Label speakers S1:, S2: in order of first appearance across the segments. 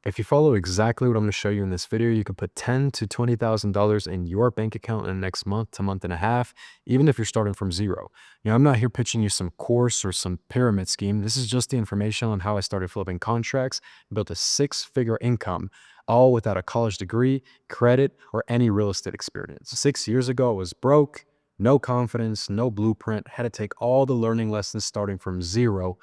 S1: If you follow exactly what I'm going to show you in this video, you could put $10,000 to $20,000 in your bank account in the next month to month and a half, even if you're starting from zero. I'm not here pitching you some course or some pyramid scheme. This is just the information on how I started flipping contracts, built a six-figure income, all without a college degree, credit, or any real estate experience. 6 years ago, I was broke, no confidence, no blueprint, had to take all the learning lessons starting from zero.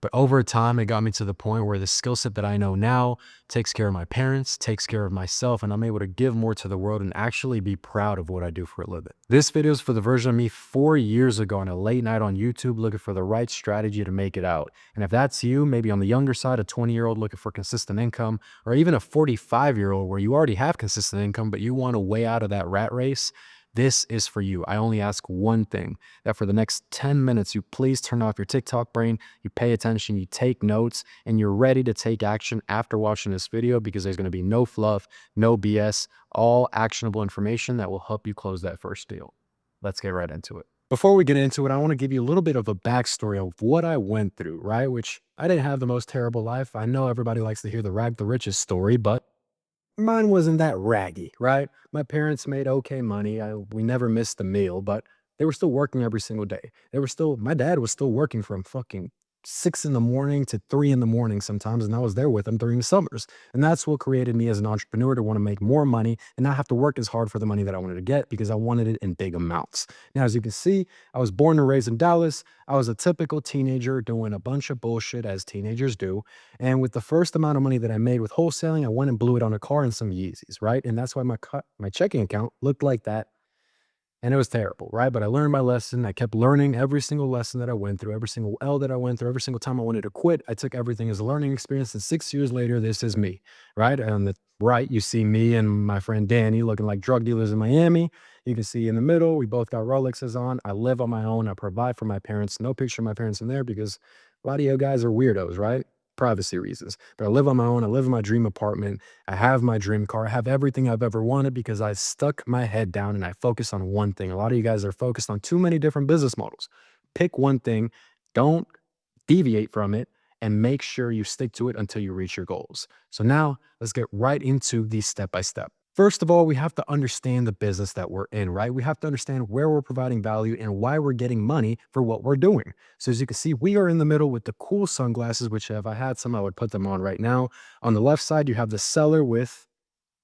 S1: But over time, it got me to the point where the skill set that I know now takes care of my parents, takes care of myself, and I'm able to give more to the world and actually be proud of what I do for a living. This video is for the version of me 4 years ago on a late night on YouTube looking for the right strategy to make it out. And if that's you, maybe on the younger side, a 20-year-old looking for consistent income, or even a 45-year-old where you already have consistent income, but you want to way out of that rat race, this is for you. I only ask one thing, that for the next 10 minutes, you please turn off your TikTok brain, you pay attention, you take notes, and you're ready to take action after watching this video because there's going to be no fluff, no BS, all actionable information that will help you close that first deal. Let's get right into it. Before we get into it, I want to give you a little bit of a backstory of what I went through, right? Which I didn't have the most terrible life. I know everybody likes to hear the rag the riches story, but mine wasn't that raggy, right? My parents made okay money. We never missed a meal, but they were still working every single day. My dad was still working from fucking 6 in the morning to 3 in the morning sometimes. And I was there with him during the summers. And that's what created me as an entrepreneur to want to make more money and not have to work as hard for the money that I wanted to get because I wanted it in big amounts. Now, as you can see, I was born and raised in Dallas. I was a typical teenager doing a bunch of bullshit as teenagers do. And with the first amount of money that I made with wholesaling, I went and blew it on a car and some Yeezys, right? And that's why my checking account looked like that. And it was terrible, right? But I learned my lesson. I kept learning every single lesson that I went through, every single L that I went through, every single time I wanted to quit. I took everything as a learning experience. And 6 years later, this is me, right? On the right, you see me and my friend Danny looking like drug dealers in Miami. You can see in the middle, we both got Rolexes on. I live on my own. I provide for my parents. No picture of my parents in there because a lot of you guys are weirdos, right? Privacy reasons. But I live on my own. I live in my dream apartment. I have my dream car. I have everything I've ever wanted because I stuck my head down and I focus on one thing. A lot of you guys are focused on too many different business models. Pick one thing, don't deviate from it, and make sure you stick to it until you reach your goals. So now let's get right into the step by step. First of all, we have to understand the business that we're in, right? We have to understand where we're providing value and why we're getting money for what we're doing. So as you can see, we are in the middle with the cool sunglasses, which if I had some, I would put them on right now. On the left side, you have the seller with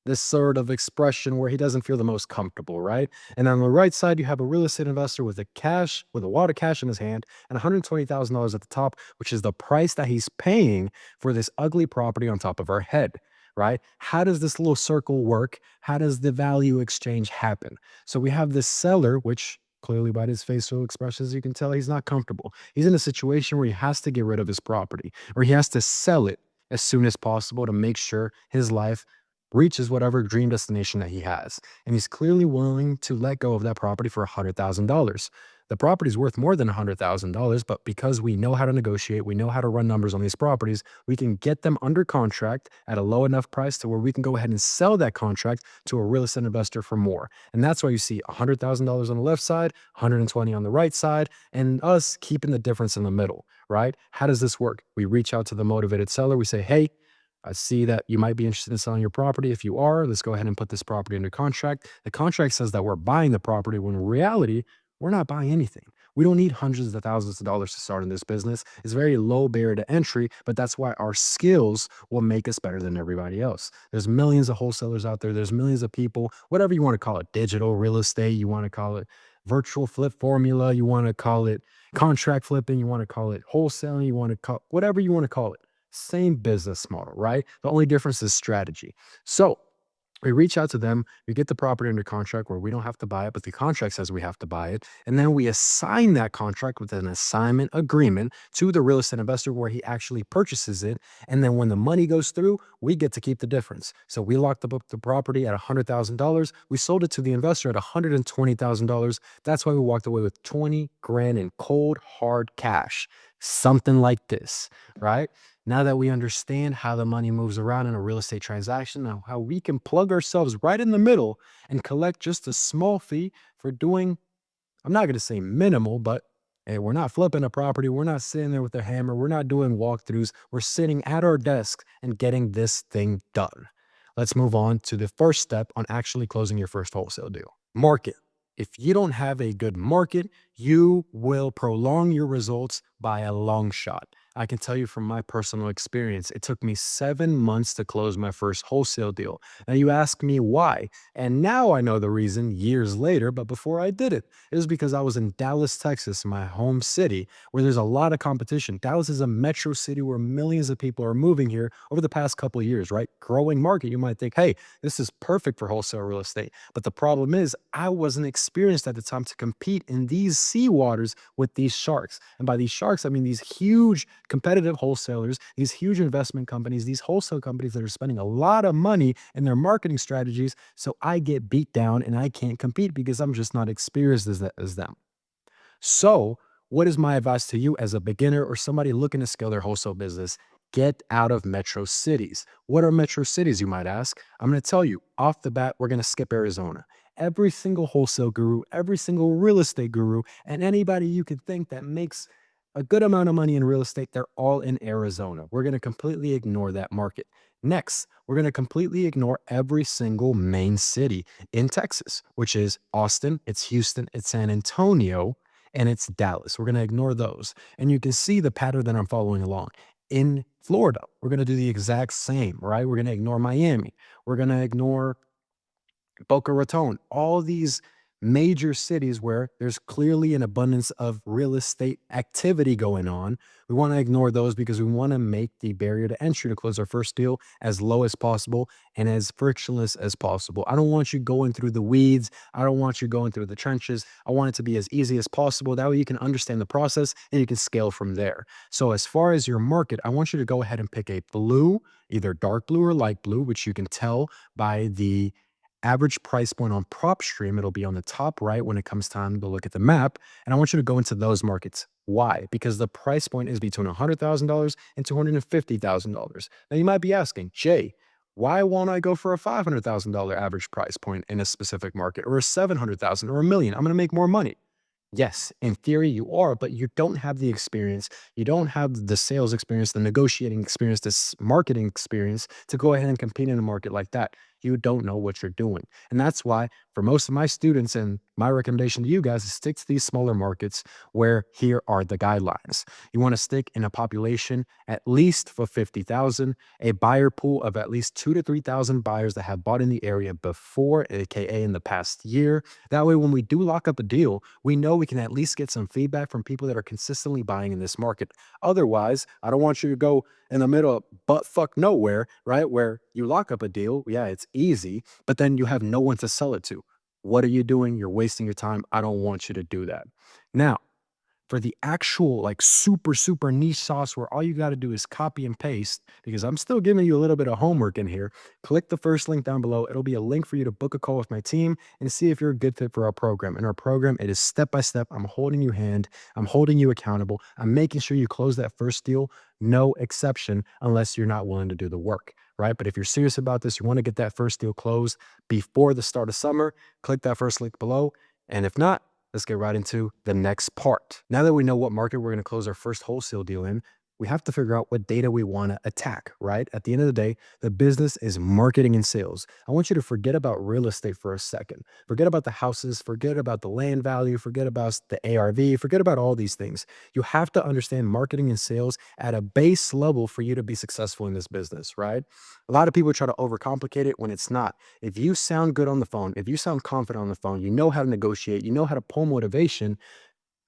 S1: this sort of expression where he doesn't feel the most comfortable, right? And on the right side, you have a real estate investor with with a wad of cash in his hand and $120,000 at the top, which is the price that he's paying for this ugly property on top of our head, right? How does this little circle work? How does the value exchange happen? So we have this seller, which clearly by his facial expressions, you can tell he's not comfortable. He's in a situation where he has to get rid of his property or he has to sell it as soon as possible to make sure his life reaches whatever dream destination that he has. And he's clearly willing to let go of that property for $100,000. The property is worth more than $100,000, but because we know how to negotiate, we know how to run numbers on these properties, we can get them under contract at a low enough price to where we can go ahead and sell that contract to a real estate investor for more. And that's why you see $100,000 on the left side, 120 on the right side, and us keeping the difference in the middle, right? How does this work? We reach out to the motivated seller. We say, hey, I see that you might be interested in selling your property. If you are, let's go ahead and put this property under contract. The contract says that we're buying the property when in reality, we're not buying anything. We don't need hundreds of thousands of dollars to start in this business. It's very low barrier to entry, but that's why our skills will make us better than everybody else. There's millions of wholesalers out there. There's millions of people, whatever you want to call it, digital real estate, you want to call it virtual flip formula, you want to call it contract flipping, you want to call it wholesaling, you want to call whatever you want to call it. Same business model, right? The only difference is strategy. So we reach out to them, we get the property under contract where we don't have to buy it, but the contract says we have to buy it. And then we assign that contract with an assignment agreement to the real estate investor where he actually purchases it. And then when the money goes through, we get to keep the difference. So we locked up the property at $100,000. We sold it to the investor at $120,000. That's why we walked away with 20 grand in cold, hard cash. Something like this, right? Now that we understand how the money moves around in a real estate transaction, and how we can plug ourselves right in the middle and collect just a small fee for doing, I'm not going to say minimal, but And we're not flipping a property. We're not sitting there with a hammer. We're not doing walkthroughs. We're sitting at our desk and getting this thing done. Let's move on to the first step on actually closing your first wholesale deal. Market. If you don't have a good market, you will prolong your results by a long shot. I can tell you from my personal experience, it took me 7 months to close my first wholesale deal. Now, you ask me why. And now I know the reason years later, but before I did it, it was because I was in Dallas, Texas, my home city, where there's a lot of competition. Dallas is a metro city where millions of people are moving here over the past couple of years, right? Growing market. You might think, hey, this is perfect for wholesale real estate. But the problem is, I wasn't experienced at the time to compete in these sea waters with these sharks. And by these sharks, I mean these huge competitive wholesalers, these huge investment companies, these wholesale companies that are spending a lot of money in their marketing strategies. So I get beat down and I can't compete because I'm just not experienced as them. So, what is my advice to you as a beginner or somebody looking to scale their wholesale business? Get out of metro cities. What are metro cities, you might ask? I'm going to tell you off the bat, we're going to skip Arizona. Every single wholesale guru, every single real estate guru, and anybody you could think that makes a good amount of money in real estate, they're all in Arizona. We're going to completely ignore that market. Next, we're going to completely ignore every single main city in Texas, which is Austin, it's Houston, it's San Antonio, and it's Dallas. We're going to ignore those. And you can see the pattern that I'm following along. In Florida, we're going to do the exact same, right? We're going to ignore Miami. We're going to ignore Boca Raton, all these major cities where there's clearly an abundance of real estate activity going on. We want to ignore those because we want to make the barrier to entry to close our first deal as low as possible and as frictionless as possible. I don't want you going through the weeds. I don't want you going through the trenches. I want it to be as easy as possible. That way you can understand the process and you can scale from there. So, as far as your market, I want you to go ahead and pick a blue, either dark blue or light blue, which you can tell by the average price point on PropStream. It'll be on the top right when it comes time to look at the map. And I want you to go into those markets. Why? Because the price point is between $100,000 and $250,000. Now you might be asking, Jay, why won't I go for a $500,000 average price point in a specific market or a 700,000 or a million? I'm going to make more money. Yes, in theory you are, but you don't have the experience. You don't have the sales experience, the negotiating experience, this marketing experience to go ahead and compete in a market like that. You don't know what you're doing. And that's why for most of my students and my recommendation to you guys is stick to these smaller markets where here are the guidelines. You want to stick in a population at least for 50,000, a buyer pool of at least 2 to 3,000 buyers that have bought in the area before, aka in the past year. That way, when we do lock up a deal, we know we can at least get some feedback from people that are consistently buying in this market. Otherwise, I don't want you to go in the middle of butt fuck nowhere, right? Where you lock up a deal. Yeah, it's easy, but then you have no one to sell it to. What are you doing? You're wasting your time. I don't want you to do that. Now, for the actual like super niche sauce where all you got to do is copy and paste, because I'm still giving you a little bit of homework in here, click the first link down below. It'll be a link for you to book a call with my team and see if you're a good fit for our program. In our program, it is step by step. I'm holding you hand. I'm holding you accountable. I'm making sure you close that first deal, no exception, unless you're not willing to do the work, right? But if you're serious about this, you want to get that first deal closed before the start of summer, click that first link below. And if not, let's get right into the next part. Now that we know what market we're going to close our first wholesale deal in, we have to figure out what data we want to attack, right? At the end of the day, the business is marketing and sales. I want you to forget about real estate for a second. Forget about the houses, forget about the land value, forget about the ARV, forget about all these things. You have to understand marketing and sales at a base level for you to be successful in this business, right? A lot of people try to overcomplicate it when it's not. If you sound good on the phone, if you sound confident on the phone, you know how to negotiate, you know how to pull motivation,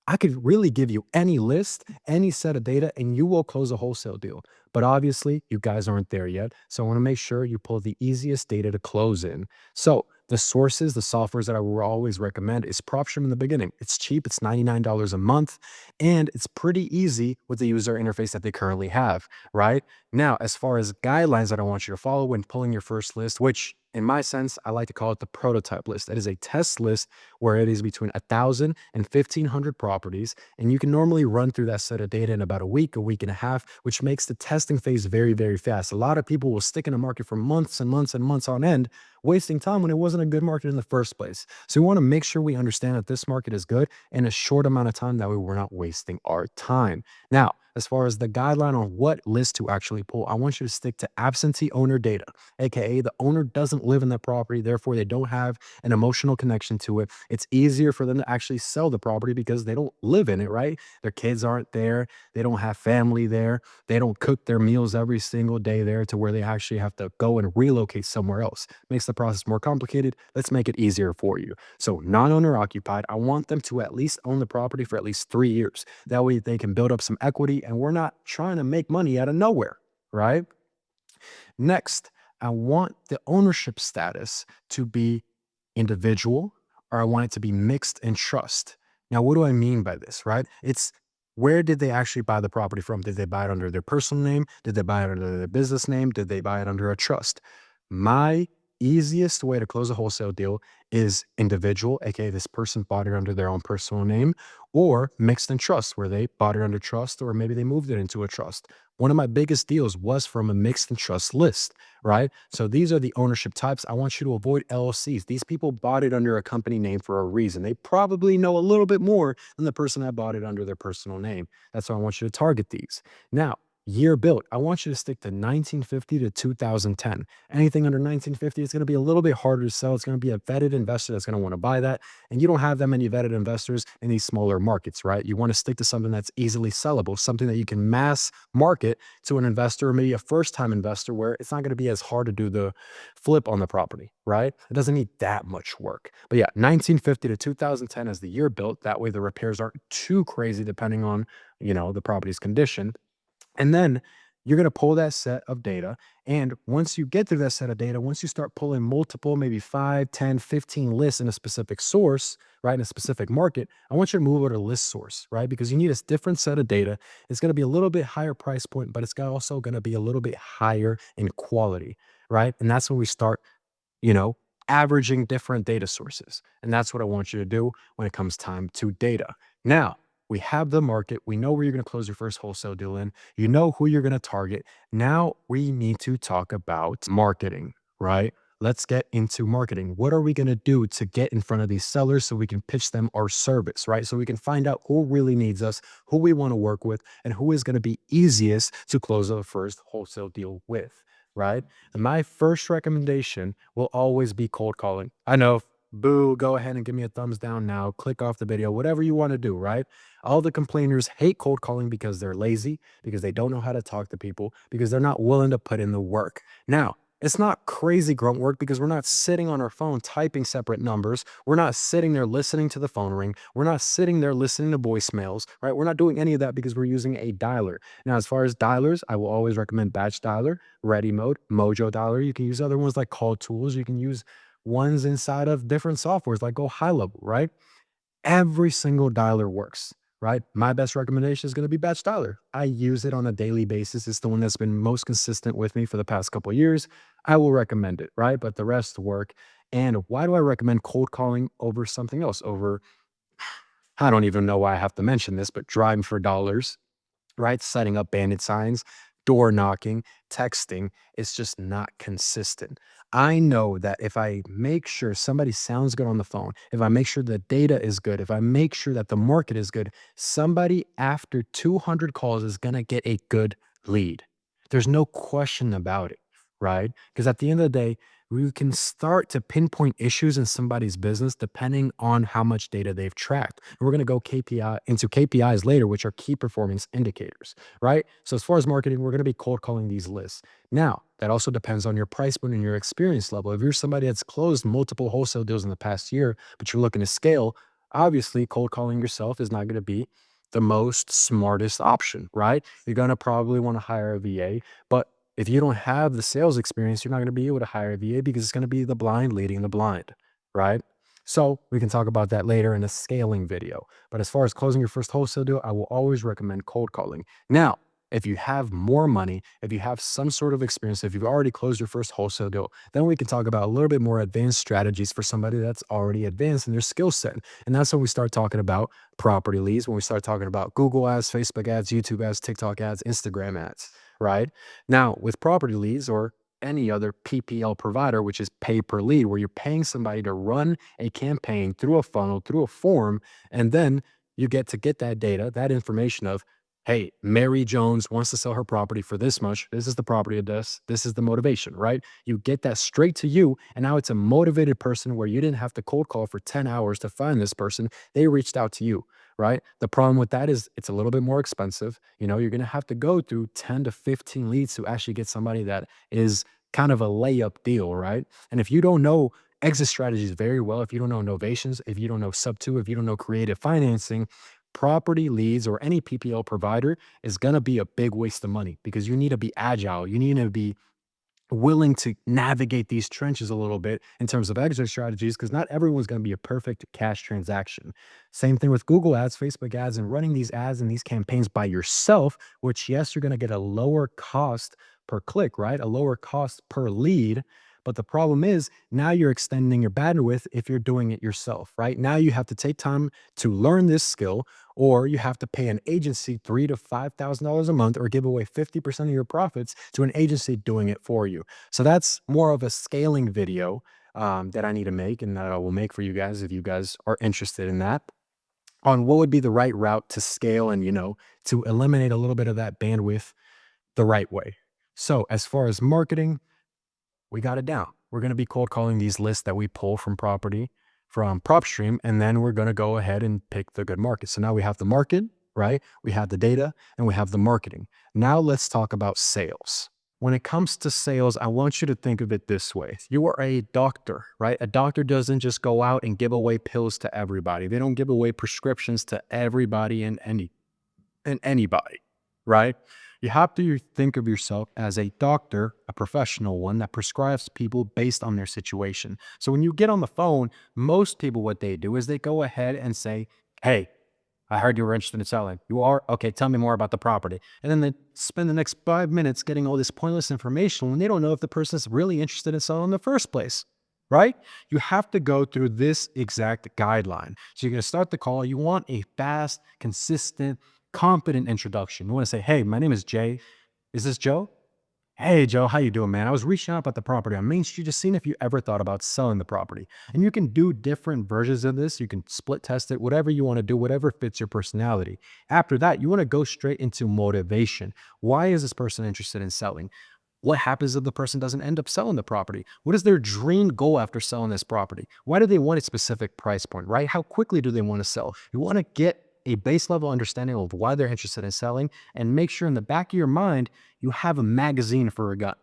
S1: I could really give you any list, any set of data, and you will close a wholesale deal. But obviously, you guys aren't there yet. So I want to make sure you pull the easiest data to close in. So the sources, the softwares that I will always recommend is PropStream in the beginning. It's cheap, it's $99 a month, and it's pretty easy with the user interface that they currently have, right? Now, as far as guidelines that I want you to follow when pulling your first list, which In my sense, I like to call it the prototype list. That is a test list where it is between 1,000 and 1,500 properties. And you can normally run through that set of data in about a week and a half, which makes the testing phase very, very fast. A lot of people will stick in a market for months and months and months on end, wasting time when it wasn't a good market in the first place. So we want to make sure we understand that this market is good in a short amount of time. That way we're not wasting our time. Now, as far as the guideline on what list to actually pull, I want you to stick to absentee owner data, aka the owner doesn't live in that property, therefore they don't have an emotional connection to it. It's easier for them to actually sell the property because they don't live in it, right? Their kids aren't there, they don't have family there, they don't cook their meals every single day there to where they actually have to go and relocate somewhere else. Makes the process more complicated. Let's make it easier for you. So non-owner occupied, I want them to at least own the property for at least 3 years. That way they can build up some equity and we're not trying to make money out of nowhere, right? Next, I want the ownership status to be individual, or I want it to be mixed in trust. Now, what do I mean by this, right? It's where did they actually buy the property from? Did they buy it under their personal name? Did they buy it under their business name? Did they buy it under a trust? My easiest way to close a wholesale deal is individual, aka this person bought it under their own personal name, or mixed in trust, where they bought it under trust, or maybe they moved it into a trust. One of my biggest deals was from a mixed and trust list, right? So these are the ownership types. I want you to avoid LLCs. These people bought it under a company name for a reason. They probably know a little bit more than the person that bought it under their personal name. That's why I want you to target these. Now, year built, I want you to stick to 1950 to 2010. Anything under 1950 is going to be a little bit harder to sell. It's going to be a vetted investor that's going to want to buy that. And you don't have that many vetted investors in these smaller markets, right? You want to stick to something that's easily sellable, something that you can mass market to an investor or maybe a first time investor where it's not going to be as hard to do the flip on the property, right? It doesn't need that much work. But yeah, 1950 to 2010 is the year built. That way the repairs aren't too crazy depending on, the property's condition. And then you're going to pull that set of data. And once you get through that set of data, once you start pulling multiple, maybe 5, 10, 15 lists in a specific source, right, in a specific market, I want you to move over to list source, right? Because you need a different set of data. It's going to be a little bit higher price point, but it's also going to be a little bit higher in quality, right? And that's when we start you know, averaging different data sources. And that's what I want you to do when it comes time to data. Now, we have the market. We know where you're going to close your first wholesale deal in. You know who you're going to target. Now we need to talk about marketing, right? Let's get into marketing. What are we going to do to get in front of these sellers so we can pitch them our service, right? So we can find out who really needs us, who we want to work with, and who is going to be easiest to close the first wholesale deal with, right? And my first recommendation will always be cold calling. I know, boo, go ahead and give me a thumbs down now, click off the video, whatever you want to do, right? All the complainers hate cold calling because they're lazy, because they don't know how to talk to people, because they're not willing to put in the work. Now, it's not crazy grunt work because we're not sitting on our phone typing separate numbers. We're not sitting there listening to the phone ring. We're not sitting there listening to voicemails, right? We're not doing any of that because we're using a dialer. Now, as far as dialers, I will always recommend Batch Dialer, Ready Mode, Mojo Dialer. You can use other ones like Call Tools. You can use ones inside of different softwares like Go High Level, right? Every single dialer works, right? My best recommendation is going to be Batch Dialer. I use it on a daily basis. It's the one that's been most consistent with me for the past couple of years. I will recommend it, right? But the rest work. And why do I recommend cold calling over something else? Over, I don't even know why I have to mention this, but driving for dollars, right? Setting up bandit signs, door knocking, texting, it's just not consistent. I know that if I make sure somebody sounds good on the phone, if I make sure the data is good, if I make sure that the market is good, somebody after 200 calls is going to get a good lead. There's no question about it, right? Because at the end of the day, we can start to pinpoint issues in somebody's business depending on how much data they've tracked. And we're going to go into KPIs later, which are key performance indicators, right? So as far as marketing, we're going to be cold calling these lists. Now, that also depends on your price point and your experience level. If you're somebody that's closed multiple wholesale deals in the past year, but you're looking to scale, obviously cold calling yourself is not going to be the most smartest option, right? You're going to probably want to hire a VA, but if you don't have the sales experience, you're not going to be able to hire a VA because it's going to be the blind leading the blind, right? So we can talk about that later in a scaling video. But as far as closing your first wholesale deal, I will always recommend cold calling. Now, If you have more money, if you have some sort of experience, if you've already closed your first wholesale deal, then we can talk about a little bit more advanced strategies for somebody that's already advanced in their skill set. And that's when we start talking about property leads, when we start talking about Google ads, Facebook ads, YouTube ads, TikTok ads, Instagram ads, right? Now, with property leads or any other PPL provider, which is pay per lead, where you're paying somebody to run a campaign through a funnel, through a form, and then you get to get that data, that information of, hey, Mary Jones wants to sell her property for this much. This is the property address. This is the motivation, right? You get that straight to you. And now it's a motivated person where you didn't have to cold call for 10 hours to find this person. They reached out to you, right? The problem with that is it's a little bit more expensive. You know, you're going to have to go through 10 to 15 leads to actually get somebody that is kind of a layup deal, right? And if you don't know exit strategies very well, if you don't know novations, if you don't know sub two, if you don't know creative financing, property leads or any PPL provider is going to be a big waste of money because you need to be agile. You need to be willing to navigate these trenches a little bit in terms of exit strategies because not everyone's going to be a perfect cash transaction. Same thing with Google ads, Facebook ads, and running these ads and these campaigns by yourself, which, yes, you're going to get a lower cost per click, right? A lower cost per lead. But the problem is now you're extending your bandwidth if you're doing it yourself, right? Now you have to take time to learn this skill, or you have to pay an agency $3,000 to $5,000 a month, or give away 50% of your profits to an agency doing it for you. So that's more of a scaling video that I need to make and that I will make for you guys if you guys are interested in that, on what would be the right route to scale and, to eliminate a little bit of that bandwidth the right way. So as far as marketing, we got it down. We're going to be cold calling these lists that we pull from PropStream, and then we're going to go ahead and pick the good market. So now we have the market, right? We have the data and we have the marketing. Now let's talk about sales. When it comes to sales, I want you to think of it this way. You are a doctor, right? A doctor doesn't just go out and give away pills to everybody. They don't give away prescriptions to everybody and anybody, right? You have to think of yourself as a doctor, a professional one that prescribes people based on their situation. So when you get on the phone, most people, what they do is they go ahead and say, hey, I heard you were interested in selling. You are? Okay, tell me more about the property. And then they spend the next 5 minutes getting all this pointless information when they don't know if the person's really interested in selling in the first place, right? You have to go through this exact guideline. So you're going to start the call. You want a fast, consistent, confident introduction. You want to say, hey, my name is Jay. Is this Joe? Hey, Joe, how you doing, man? I was reaching out about the property on Main Street, just seeing if you ever thought about selling the property. And you can do different versions of this. You can split test it, whatever you want to do, whatever fits your personality. After that, you want to go straight into motivation. Why is this person interested in selling? What happens if the person doesn't end up selling the property? What is their dream goal after selling this property? Why do they want a specific price point, right? How quickly do they want to sell? You want to get a base level understanding of why they're interested in selling, and make sure in the back of your mind, you have a magazine for a gut.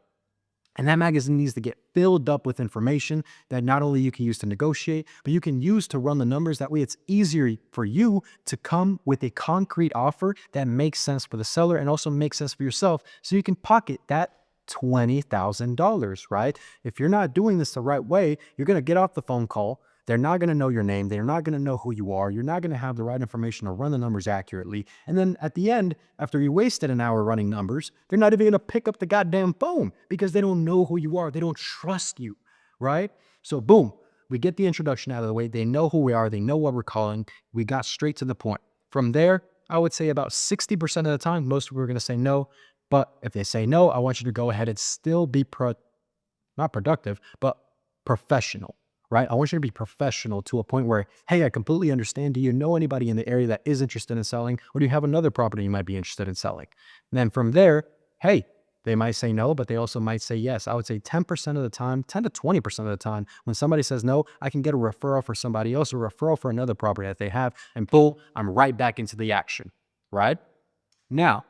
S1: And that magazine needs to get filled up with information that not only you can use to negotiate, but you can use to run the numbers. That way it's easier for you to come with a concrete offer that makes sense for the seller and also makes sense for yourself, so you can pocket that $20,000, right? If you're not doing this the right way, you're going to get off the phone call. They're not going to know your name. They're not going to know who you are. You're not going to have the right information to run the numbers accurately. And then at the end, after you wasted an hour running numbers, they're not even going to pick up the goddamn phone because they don't know who you are. They don't trust you, right? So boom, we get the introduction out of the way. They know who we are. They know what we're calling. We got straight to the point. From there, I would say about 60% of the time, most people are going to say no. But if they say no, I want you to go ahead and still be not productive, but professional, right? I want you to be professional to a point where, hey, I completely understand. Do you know anybody in the area that is interested in selling? Or do you have another property you might be interested in selling? And then from there, hey, they might say no, but they also might say yes. I would say 10% of the time, 10 to 20% of the time, when somebody says no, I can get a referral for somebody else, a referral for another property that they have, and boom, I'm right back into the action, right? Now,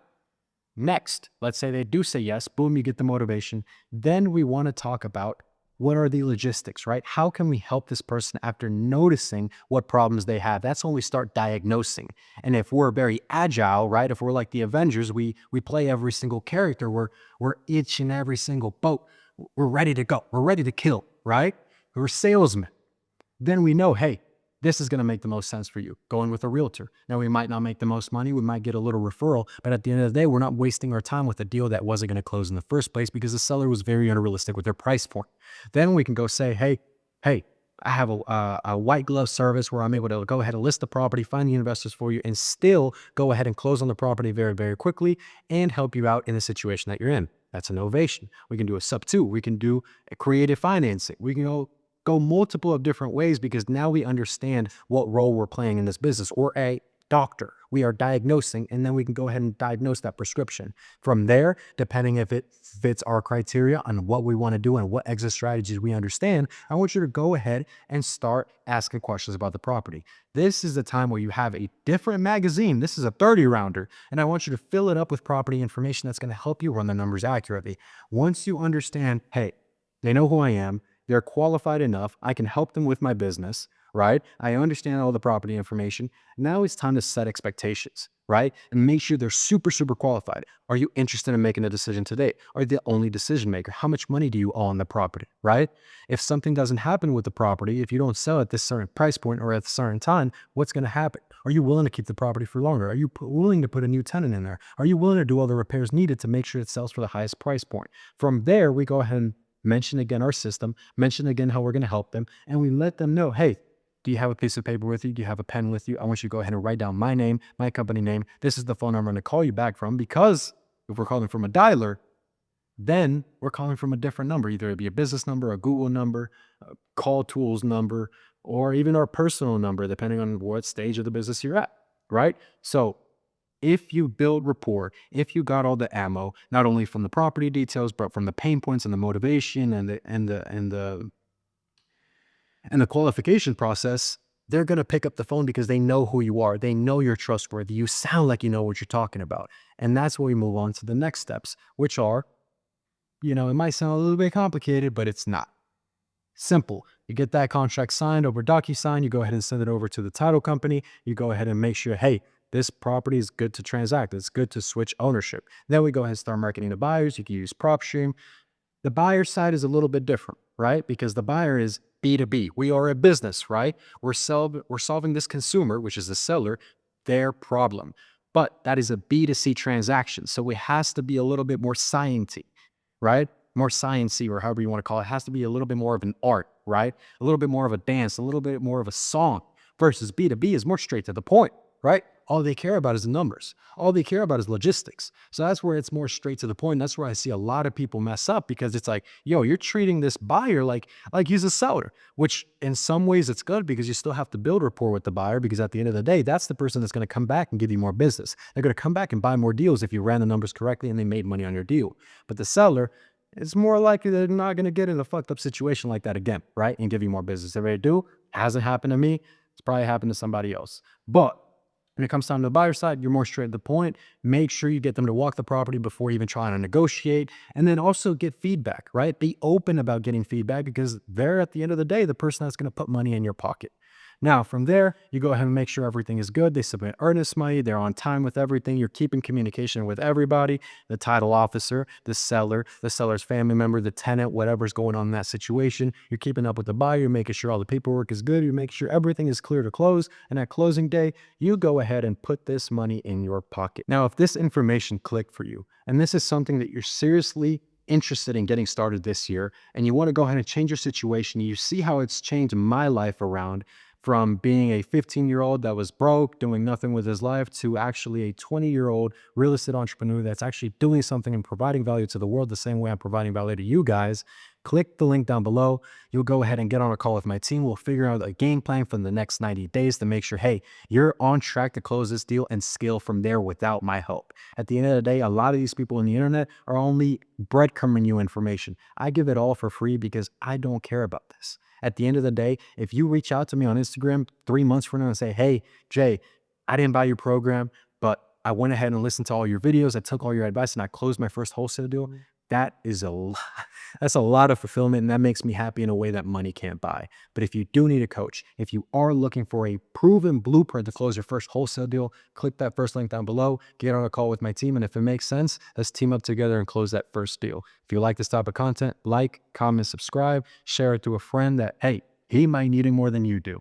S1: next, let's say they do say yes, boom, you get the motivation. Then we want to talk about what are the logistics, right? How can we help this person after noticing what problems they have? That's when we start diagnosing. And if we're very agile, right? If we're like the Avengers, we play every single character. We're each and every single boat. We're ready to go. We're ready to kill, right? We're salesmen. Then we know, hey, this is going to make the most sense for you, going with a realtor. Now, we might not make the most money. We might get a little referral, but at the end of the day, we're not wasting our time with a deal that wasn't going to close in the first place because the seller was very unrealistic with their price point. Then we can go say, hey, I have a white glove service where I'm able to go ahead and list the property, find the investors for you, and still go ahead and close on the property very, very quickly and help you out in the situation that you're in. That's an ovation. We can do a sub two. We can do a creative financing. We can go multiple of different ways because now we understand what role we're playing in this business. Or a doctor. We are diagnosing, and then we can go ahead and diagnose that prescription. From there, depending if it fits our criteria on what we want to do and what exit strategies we understand, I want you to go ahead and start asking questions about the property. This is the time where you have a different magazine. This is a 30 rounder, and I want you to fill it up with property information that's going to help you run the numbers accurately. Once you understand, hey, they know who I am, they're qualified enough, I can help them with my business, right? I understand all the property information. Now it's time to set expectations, right? And make sure they're super, super qualified. Are you interested in making a decision today? Are you the only decision maker? How much money do you owe on the property, right? If something doesn't happen with the property, if you don't sell at this certain price point or at a certain time, what's going to happen? Are you willing to keep the property for longer? Are you willing to put a new tenant in there? Are you willing to do all the repairs needed to make sure it sells for the highest price point? From there, we go ahead and mention again our system, mention again how we're going to help them, and we let them know, hey, do you have a piece of paper with you? Do you have a pen with you? I want you to go ahead and write down my name, my company name. This is the phone number I'm going to call you back from, because if we're calling from a dialer, then we're calling from a different number. Either it be a business number, a Google number, a call tools number, or even our personal number, depending on what stage of the business you're at, right? So if you build rapport, if you got all the ammo, not only from the property details, but from the pain points and the motivation and the qualification process, they're going to pick up the phone because they know who you are. They know you're trustworthy. You sound like you know what you're talking about. And that's where we move on to the next steps, which are, it might sound a little bit complicated, but it's not. Simple. You get that contract signed over DocuSign. You go ahead and send it over to the title company. You go ahead and make sure, hey, this property is good to transact. It's good to switch ownership. Then we go ahead and start marketing to buyers. You can use PropStream. The buyer side is a little bit different, right? Because the buyer is B2B. We are a business, right? We're solving this consumer, which is the seller, their problem. But that is a B2C transaction. So it has to be a little bit more sciencey, right? More sciencey, or however you want to call it. It has to be a little bit more of an art, right? A little bit more of a dance, a little bit more of a song, versus B2B is more straight to the point, right? All they care about is the numbers. All they care about is logistics. So that's where it's more straight to the point. That's where I see a lot of people mess up, because it's like, yo, you're treating this buyer like he's a seller, which in some ways it's good, because you still have to build rapport with the buyer, because at the end of the day, that's the person that's going to come back and give you more business. They're going to come back and buy more deals if you ran the numbers correctly and they made money on your deal. But the seller, it's more likely they're not going to get in a fucked up situation like that again, right? And give you more business. If they do, hasn't happened to me. It's probably happened to somebody else. But when it comes down to the buyer side, you're more straight to the point. Make sure you get them to walk the property before even trying to negotiate. And then also get feedback, right? Be open about getting feedback, because they're, at the end of the day, the person that's going to put money in your pocket. Now, from there, you go ahead and make sure everything is good. They submit earnest money. They're on time with everything. You're keeping communication with everybody, the title officer, the seller, the seller's family member, the tenant, whatever's going on in that situation. You're keeping up with the buyer. You're making sure all the paperwork is good. You're making sure everything is clear to close. And at closing day, you go ahead and put this money in your pocket. Now, if this information clicked for you, and this is something that you're seriously interested in getting started this year, and you want to go ahead and change your situation, you see how it's changed my life around, from being a 15-year-old that was broke, doing nothing with his life, to actually a 20-year-old real estate entrepreneur that's actually doing something and providing value to the world the same way I'm providing value to you guys. Click the link down below. You'll go ahead and get on a call with my team. We'll figure out a game plan for the next 90 days to make sure, hey, you're on track to close this deal and scale from there without my help. At the end of the day, a lot of these people on the internet are only breadcrumbing you information. I give it all for free because I don't care about this. At the end of the day, if you reach out to me on Instagram 3 months from now and say, hey, Jay, I didn't buy your program, but I went ahead and listened to all your videos, I took all your advice, and I closed my first wholesale deal, that is that's a lot of fulfillment, and that makes me happy in a way that money can't buy. But if you do need a coach, if you are looking for a proven blueprint to close your first wholesale deal, click that first link down below, get on a call with my team, and if it makes sense, let's team up together and close that first deal. If you like this type of content, like, comment, subscribe, share it to a friend that, hey, he might need it more than you do.